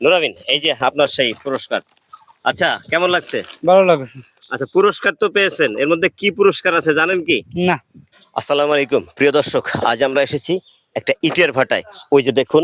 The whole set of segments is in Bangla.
নুরামিন, এই যে আপনার সেই পুরস্কার। আচ্ছা, কেমন লাগছে? ভালো লাগছে। আচ্ছা, পুরস্কার তো পেয়েছেন, এর মধ্যে কি পুরস্কার আছে জানেন কি? না। আসসালামু আলাইকুম প্রিয় দর্শক, আজ আমরা এসেছি একটা ইটের ভাটায়। ওই যে দেখুন,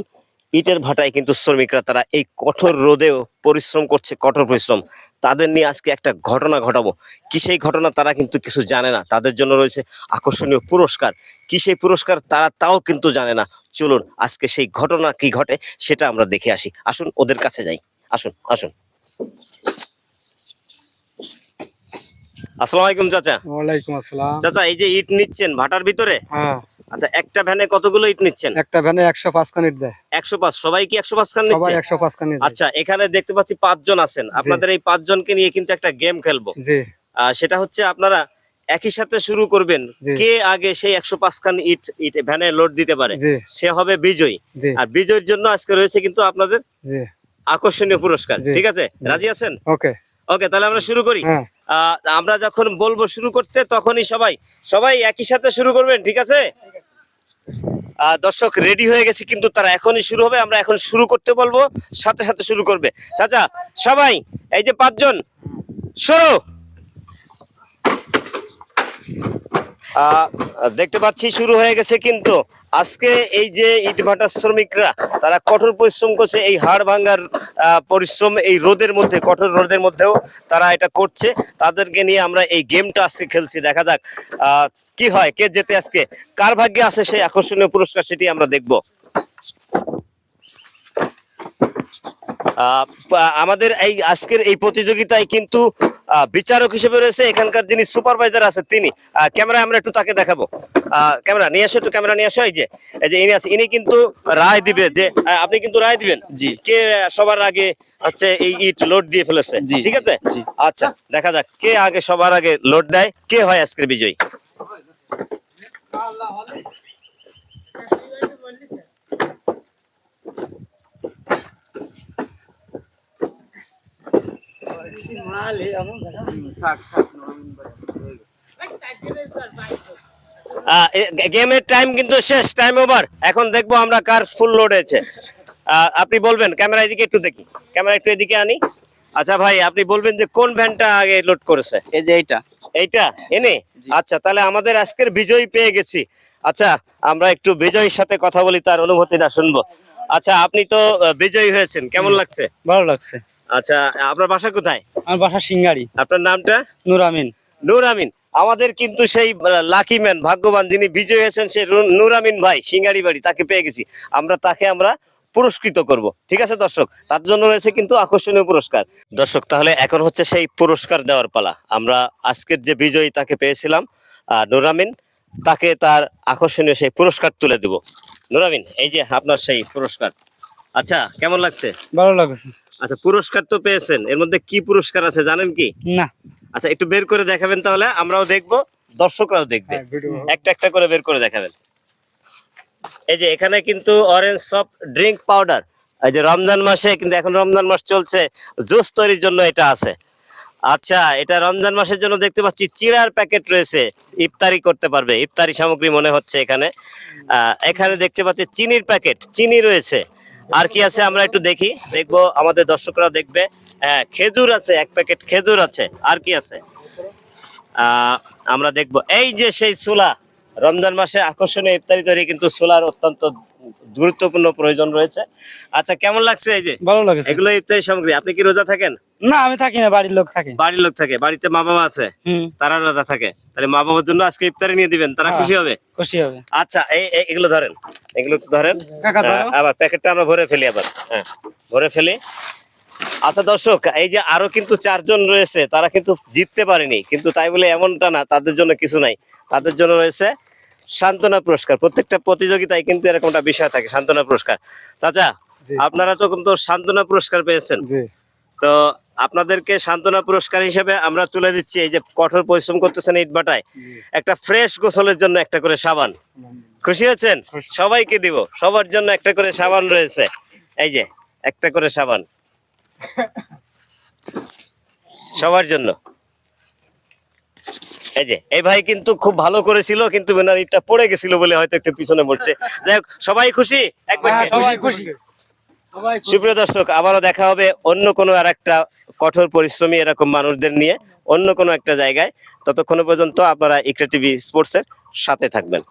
ইটের ভাটায় কিন্তু শ্রমিকরা তারা এই কঠোর রোদেও পরিশ্রম করছে, কঠোর পরিশ্রম। তাদের নিয়ে আজকে একটা ঘটনা ঘটাবো। কি সেই ঘটনা তারা কিন্তু কিছু জানে না, তাদের জন্য রয়েছে আকর্ষণীয় পুরস্কার। কি সেই পুরস্কার তারা তাও কিন্তু জানে না। চলুন আজকে সেই ঘটনা কি ঘটে সেটা আমরা দেখে আসি। আসুন ওদের কাছে যাই, আসুন আসুন। আসসালামু আলাইকুম চাচা। ওয়ালাইকুম আসসালাম। চাচা, এই যে ইট নিচ্ছেন ভাটার ভিতরে, হ্যাঁ, আচ্ছা একটা ভ্যানে কতগুলো ইট নিচ্ছেন? একটা ভ্যানে 105 খান ইট দেয়। 105? সবাই কি 105 খান সবাই নিচ্ছে? 105 খান দেয়। আচ্ছা, এখানে দেখতে পাচ্ছি 5 জন আছেন। আপনাদের এই 5 জনকে নিয়ে কিন্তু একটা গেম খেলবো। জি সেটা হচ্ছে আপনারা একই সাথে শুরু করবেন। জি। কে আগে সেই 105 খান ইট ইট ভ্যানে লোড দিতে পারে জি সে হবে বিজয়ী। জি আর বিজয়ের জন্য আজকে রয়েছে কিন্তু আপনাদের জি আকর্ষণীয় পুরস্কার। জি। ঠিক আছে, রাজি আছেন? ওকে। ওকে, তাহলে আমরা শুরু করি। হ্যাঁ, আমরা যখন বলবো শুরু করতে তখনই সবাই সবাই একই সাথে শুরু করবেন, ঠিক আছে? দর্শক রেডি হয়ে গেছে, কিন্তু তারা এখনই শুরু হবে। আমরা এখন শুরু করতে বলবো, সাথে সাথে শুরু করবে। চাচা সবাই, এই যে 5 জন শুরু। দেখতে পাচ্ছি শুরু হয়ে গেছে, কিন্তু আজকে এই যে ইটভাটার শ্রমিকরা তারা কঠোর পরিশ্রম করছে, এই হাড় ভাঙার পরিশ্রম এই রোদের মধ্যে, কঠোর রোদের মধ্যেও তারা এটা করছে। তাদেরকে নিয়ে আমরা এই গেমটা আজকে খেলছি। দেখা যাক কি হয়, কে জেতে, আজকে কার ভাগ্যে আছে সেই আকর্ষণীয় পুরস্কার, সেটি আমরা দেখব। আমাদের এই আজকের এই প্রতিযোগিতায় কিন্তু বিচারক হিসেবে রয়েছে এখানকার যিনি সুপারভাইজার আছে তিনি। ক্যামেরা আমরা একটু তাকে দেখাবো। ক্যামেরা নিয়ে আসো, একটু ক্যামেরা নিয়ে আসো। এই যে ইনি আছে, ইনি কিন্তু রায় দিবে যে আপনি কিন্তু রায় দিবেন জি কে সবার আগে হচ্ছে এই ইট লোড দিয়ে ফেলেছে। ঠিক আছে, আচ্ছা দেখা যাক কে আগে সবার আগে লোড দেয়, কে হয় আজকের বিজয়ী। গেমের টাইম কিন্তু শেষ, টাইম ওভার। এখন দেখবো আমরা কার ফুল লোড হয়েছে। আপনি বলবেন, ক্যামেরা এদিকে একটু দেখি, ক্যামেরা একটু এদিকে আনি। আচ্ছা ভাই, আপনি বলবেন যে কোন ভ্যানটা আগে লোড করেছে? এই যে এইটা এনে। আচ্ছা, তাহলে আমাদের আজকের বিজয়ী পেয়ে গেছি। আচ্ছা, আমরা একটু বিজয়ীর সাথে কথা বলি, তার অনুভূতিটা শুনবো। আচ্ছা, আপনি তো বিজয়ী হয়েছেন, কেমন লাগছে? ভালো লাগছে। আচ্ছা, আপনার বাসা কোথায়? আমার বাসা সিঙ্গারি। আপনার নামটা? নূর আমিন। নূর আমিন। আমাদের কিন্তু সেই লাকি ম্যান, ভাগ্যবান যিনি বিজয়ী হয়েছেন, সেই নূর আমিন ভাই, সিঙ্গারি বাড়ি, তাকে পেয়ে গেছি। আমরা পুরস্কৃত করব। ঠিক আছে দর্শক, তার জন্য রয়েছে কিন্তু আকর্ষণীয় পুরস্কার। দর্শক, তাহলে এখন হচ্ছে সেই পুরস্কার দেওয়ার পালা। আমরা আজকের যে বিজয়ী তাকে পেয়েছিলাম, নূর আমিন, তাকে তার আকর্ষণীয় সেই পুরস্কার তুলে দেব। নূর আমিন, এই যে আপনার সেই পুরস্কার। আচ্ছা, কেমন লাগছে? ভালো লাগছে। আচ্ছা, পুরস্কার তো পেয়েছেন, এর মধ্যে কি পুরস্কার আছে জানেন কি? না। আচ্ছা, একটু বের করে দেখাবেন, তাহলে আমরাও দেখবো, দর্শকরাও দেখবে। একটা একটা করে বের করে দেখাবেন। এই যে এখানে কিন্তু অরেঞ্জ সফট ড্রিঙ্ক পাউডার, এই যে রমজান মাসে কিন্তু, এখন রমজান মাস চলছে, জুস তৈরির জন্য এটা আছে। আচ্ছা, এটা রমজান মাসের জন্য দেখতে পাচ্ছি চিড়ার প্যাকেট রয়েছে, ইফতারি করতে পারবে, ইফতারি সামগ্রী মনে হচ্ছে এখানে। এখানে দেখতে পাচ্ছি চিনির প্যাকেট, চিনি রয়েছে। আর কি আছে আমরা একটু দেখবো, আমাদের দর্শকরা দেখবে। হ্যাঁ, খেজুর আছে, 1 প্যাকেট খেজুর আছে। আর কি আছে আমরা দেখবো। এই যে সেই ছোলা, রমজান মাসে আকর্ষণীয় ইফতারি তৈরি কিন্তু ছোলার অত্যন্ত গুরুত্বপূর্ণ প্রয়োজন রয়েছে। আচ্ছা, কেমন লাগছে? এই যে ভালো লাগছে। এগুলো ইফতারি সামগ্রী। আপনি কি রোজা থাকেন? না, আমি থাকি না, বাড়ির লোক থাকে। বাড়ির লোক থাকে, বাড়িতে মা বাবা আছে, তারা রোজা থাকে, তাহলে মা বাবার জন্য আজকে ইফতারি নিয়ে দিবেন, তারা খুশি হবে। খুশি হবে। আচ্ছা, এগুলো ধরেন, এগুলো ধরেন। কাকা ধরো। আবার প্যাকেটটা আমরা ভরে ফেলি, আবার হ্যাঁ ভরে ফেলি। আচ্ছা দর্শক, এই যে আরো কিন্তু 4 জন রয়েছে, তারা কিন্তু জিততে পারেনি, কিন্তু তাই বলে এমনটা না তাদের জন্য কিছু নাই। তাদের জন্য রয়েছে সান্ত্বনা পুরস্কার। প্রত্যেকটা প্রতিযোগিতায় কিন্তু এরকমটা বিষয় থাকে, সান্ত্বনা পুরস্কার। চাচা, আপনারা তো কিন্তু সান্ত্বনা পুরস্কার পেয়েছেন, তো আপনাদেরকে সান্ত্বনা পুরস্কার হিসেবে আমরা তুলে দিচ্ছি, এই যে কঠোর পরিশ্রম করতেছেন ইটভাটায়, একটা ফ্রেশ গোসলের জন্য একটা করে সাবান। খুশি হয়েছেন? সবাইকে দিব, সবার জন্য একটা করে সাবান রয়েছে। এই যে একটা করে সাবান সবার জন্য। এই যে এই ভাই কিন্তু খুব ভালো করেছিল, কিন্তু ওনার ইটটা পড়ে গেছিল বলে হয়তো একটু পিছনে পড়ছে। যাই হোক, সবাই খুশি? একবার সবাই খুশি। সুপ্রিয় দর্শক, আবারও দেখা হবে অন্য কোনো আর একটা কঠোর পরিশ্রমী এরকম মানুষদের নিয়ে অন্য কোনো একটা জায়গায়। ততক্ষণ পর্যন্ত আপনারা ইকরা টিভি স্পোর্টসের সাথে থাকবেন।